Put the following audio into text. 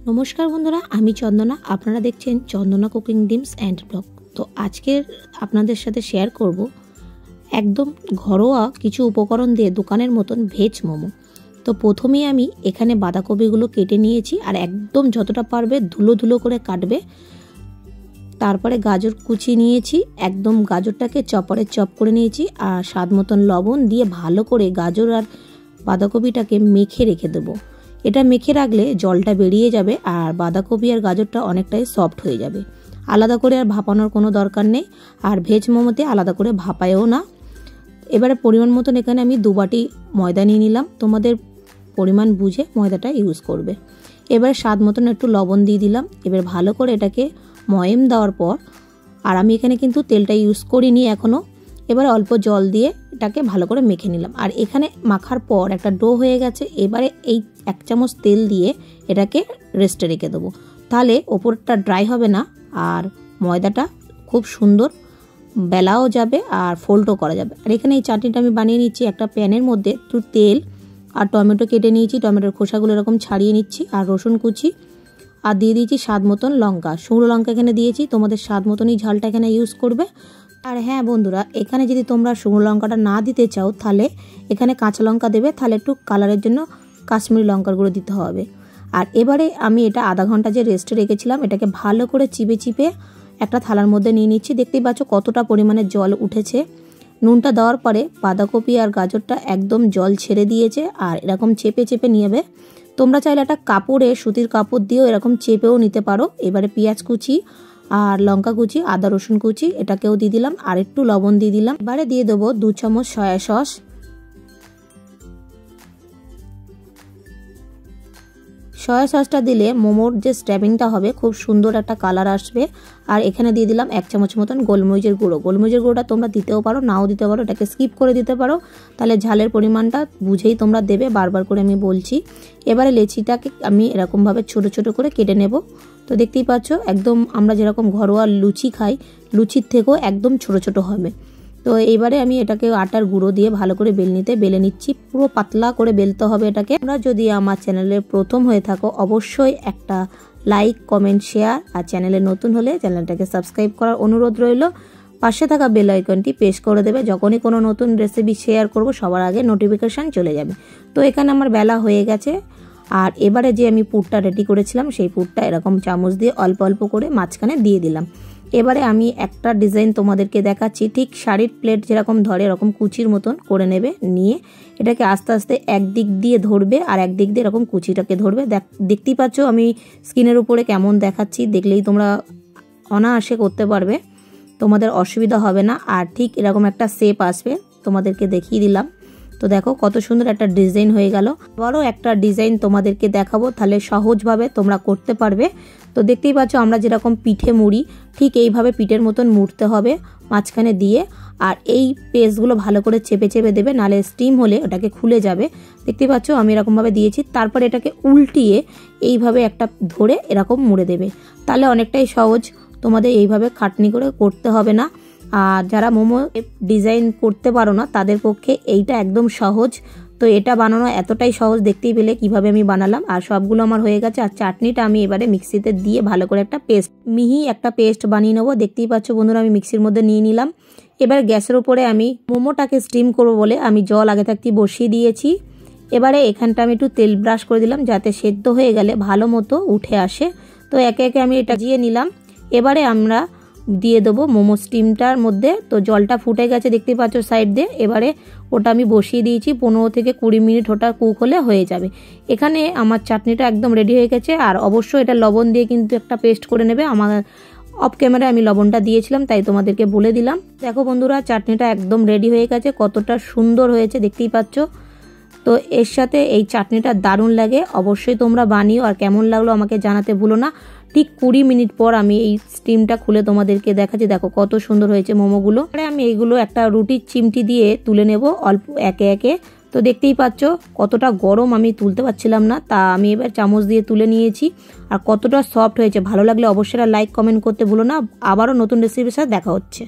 नमस्कार बंधुरा आमी चंदना आपनारा देखছেন Chandana cooking dims and blog. तो आजके आपनादेर साथे शेयर करब एकदम घरोया किछु उपकरण दिए दोकानेर मतन भेज मोमो। तो प्रथमेই आमी एखाने बाँधाकपिगुलो केटे निয়েছি আর একদম যতটা পারবে ধুলো ধুলো করে কাটবে। তারপরে গাজর কুচি নিয়েছি, একদম গাজরটাকে চপারে চপ করে নিয়েছি আর স্বাদ মতন লবণ দিয়ে ভালো করে গাজর আর বাঁধাকপিটাকে মেখে রেখে দেবো। এটা মেখে রাখলে জলটা বেরিয়ে যাবে আর বাঁধাকপি আর গাজরটা অনেকটাই সফট হয়ে যাবে। আলাদা করে আর ভাপানোর কোনো দরকার নেই, আর ভেজ মোমোতে আলাদা করে ভাপায়ও না। এবারে পরিমাণ মতন এখানে আমি 2 বাটি ময়দা নিয়ে নিলাম, তোমাদের পরিমাণ বুঝে ময়দাটা ইউজ করবে। এবারে স্বাদ মতন একটু লবণ দিয়ে দিলাম। এবার ভালো করে এটাকে ময়ম দেওয়ার পর, আর আমি এখানে কিন্তু তেলটা ইউজ করিনি এখনও, এবারে অল্প জল দিয়ে এটাকে ভালো করে মেখে নিলাম। আর এখানে মাখার পর একটা ডো হয়ে গেছে। এবারে এই 1 চামচ তেল দিয়ে এটাকে রেস্টে রেখে দেবো, তাহলে ওপরটা ড্রাই হবে না আর ময়দাটা খুব সুন্দর বেলাও যাবে আর ফোল্ডও করা যাবে। আর এখানে এই চাটনিটা আমি বানিয়ে নিচ্ছি একটা প্যানের মধ্যে। একটু তেল আর টমেটো কেটে নিয়েছি, টমেটোর খোসাগুলো এরকম ছাড়িয়ে নিচ্ছি, আর রসুন কুচি আর দিয়ে দিয়েছি স্বাদ মতন লঙ্কা, শুকনো লঙ্কা এখানে দিয়েছি। তোমাদের স্বাদ মতনই ঝালটা এখানে ইউজ করবে। আর হ্যাঁ বন্ধুরা, এখানে যদি তোমরা শুকনো লঙ্কাটা না দিতে চাও তাহলে এখানে কাঁচা লঙ্কা দেবে, তাহলে একটু কালারের জন্য কাশ্মীরি লঙ্কার গুঁড়ো দিতে হবে। আর এবারে আমি এটা আধা ঘন্টা যে রেস্টে রেখেছিলাম এটাকে ভালো করে চিপে চিপে একটা থালার মধ্যে নিয়ে নিচ্ছি। দেখতেই পাচ্ছ কতটা পরিমাণে জল উঠেছে। নুনটা দেওয়ার পরে বাঁধাকপি আর গাজরটা একদম জল ছেড়ে দিয়েছে আর এরকম চেপে চেপে নিয়ে। তোমরা চাইলে একটা কাপড়ে সুতির কাপড় দিয়েও এরকম চেপেও নিতে পারো। এবারে পেঁয়াজ কুচি আর লঙ্কা কুচি, আদা রসুন কুচি এটাকেও দিয়ে দিলাম, আর একটু লবণ দিয়ে দিলাম। এবারে দিয়ে দেবো 2 চামচ সয়া সস। সয়া সসটা দিলে মোমোর যে স্ট্যাবিংটা হবে খুব সুন্দর একটা কালার আসবে। আর এখানে দিয়ে দিলাম 1 চামচ মতন গোলমরিচের গুঁড়ো। গোলমরিচের গুঁড়োটা তোমরা দিতেও পারো, নাও দিতে পারো, এটাকে স্কিপ করে দিতে পারো, তাহলে ঝালের পরিমাণটা বুঝেই তোমরা দেবে, বারবার করে আমি বলছি। এবারে লেচিটাকে আমি এরকমভাবে ছোট ছোট করে কেটে নেব। তো দেখতেই পাচ্ছ একদম আমরা যেরকম ঘরোয়া লুচি খাই, লুচির থেকেও একদম ছোট ছোট হবে। তো এইবারে আমি এটাকে আটার গুঁড়ো দিয়ে ভালো করে বেলনিতে বেলে নিচ্ছি, পুরো পাতলা করে বেলতে হবে এটাকে। তোমরা যদি আমার চ্যানেলে প্রথম হয়ে থাকো অবশ্যই একটা লাইক কমেন্ট শেয়ার, আর চ্যানেলে নতুন হলে চ্যানেলটাকে সাবস্ক্রাইব করার অনুরোধ রইল। পাশে থাকা বেল আইকনটি প্রেস করে দেবে, যখনই কোনো নতুন রেসিপি শেয়ার করব সবার আগে নোটিফিকেশান চলে যাবে। তো এখানে আমার বেলা হয়ে গেছে। আর এবারে যে আমি পুরটা রেডি করেছিলাম সেই পুরটা এরকম চামচ দিয়ে অল্প অল্প করে মাঝখানে দিয়ে দিলাম। এবারে আমি একটা ডিজাইন তোমাদেরকে দেখাচ্ছি, ঠিক শাড়ির প্লেট যেরকম ধরে এরকম কুচির মতন করে নেবে, নিয়ে এটাকে আস্তে আস্তে একদিক দিয়ে ধরবে আর একদিক দিয়ে এরকম কুচিটাকে ধরবে। দেখতেই পাচ্ছ আমি স্কিনের উপরে কেমন দেখাচ্ছি, দেখলেই তোমরা অনায়াসে করতে পারবে, তোমাদের অসুবিধা হবে না। আর ঠিক এরকম একটা শেপ আসবে, তোমাদেরকে দেখিয়ে দিলাম। তো দেখো কত সুন্দর একটা ডিজাইন হয়ে গেল। বড় একটা ডিজাইন তোমাদেরকে দেখাবো, তাহলে সহজভাবে তোমরা করতে পারবে। তো দেখতেই পাচ্ছ আমরা যেরকম পিঠে মুড়ি ঠিক এইভাবে পিঠের মতন মুড়তে হবে মাঝখানে দিয়ে, আর এই পেস্টগুলো ভালো করে চেপে চেপে দেবে, নালে স্টিম হলে ওটাকে খুলে যাবে। দেখতেই পাচ্ছ আমি এরকমভাবে দিয়েছি। তারপরে এটাকে উল্টিয়ে এইভাবে একটা ধরে এরকম মুড়ে দেবে, তাহলে অনেকটাই সহজ, তোমাদের এইভাবে খাটনি করে করতে হবে না। আর যারা মোমো ডিজাইন করতে পারো না তাদের পক্ষে এইটা একদম সহজ। তো এটা বানানো এতটাই সহজ, দেখতেই পেলে কিভাবে আমি বানালাম। আর সবগুলো আমার হয়ে গেছে। আর চাটনিটা আমি এবারে মিক্সিতে দিয়ে ভালো করে একটা পেস্ট, মিহি একটা পেস্ট বানিয়ে নেবো। দেখতেই পাচ্ছ বন্ধুরা আমি মিক্সির মধ্যে নিয়ে নিলাম। এবার গ্যাসের উপরে আমি মোমোটাকে স্টিম করবো বলে আমি জল আগে থাকতে বসিয়ে দিয়েছি। এবারে এখানটা আমি একটু তেল ব্রাশ করে দিলাম যাতে সেদ্ধ হয়ে গেলে ভালো মতো উঠে আসে। তো একে একে আমি এটা দিয়ে নিলাম। এবারে আমরা দিয়ে দেবো মোমো স্টিমটার মধ্যে। তো জলটা ফুটে গেছে দেখতেই পাচ্ছ সাইড দিয়ে। এবারে ওটা আমি বসিয়ে দিয়েছি, 15 থেকে 20 মিনিট ওটা কুক হলে হয়ে যাবে। এখানে আমার চাটনিটা একদম রেডি হয়ে গেছে। আর অবশ্যই এটা লবণ দিয়ে কিন্তু একটা পেস্ট করে নেবে। আমার অফ ক্যামেরায় আমি লবণটা দিয়েছিলাম তাই তোমাদেরকে বলে দিলাম। দেখো বন্ধুরা চাটনিটা একদম রেডি হয়ে গেছে, কতটা সুন্দর হয়েছে দেখতেই পাচ্ছ। তো এর সাথে এই চাটনিটা দারুণ লাগে, অবশ্যই তোমরা বানিও। আর কেমন লাগলো আমাকে জানাতে ভুলো না। ঠিক 20 মিনিট পর আমি এই স্টিমটা খুলে তোমাদেরকে দেখাচ্ছি, দেখো কত সুন্দর হয়েছে মোমোগুলো। আমি এইগুলো একটা রুটির চিমটি দিয়ে তুলে নেব অল্প একে একে। তো দেখতেই পাচ্ছ কতটা গরম, আমি তুলতে পারছিলাম না, তা আমি এবার চামচ দিয়ে তুলে নিয়েছি। আর কতটা সফট হয়েছে, ভালো লাগলে অবশ্যই লাইক কমেন্ট করতে ভুলো না। আবারও নতুন রেসিপির সাথে দেখা হচ্ছে।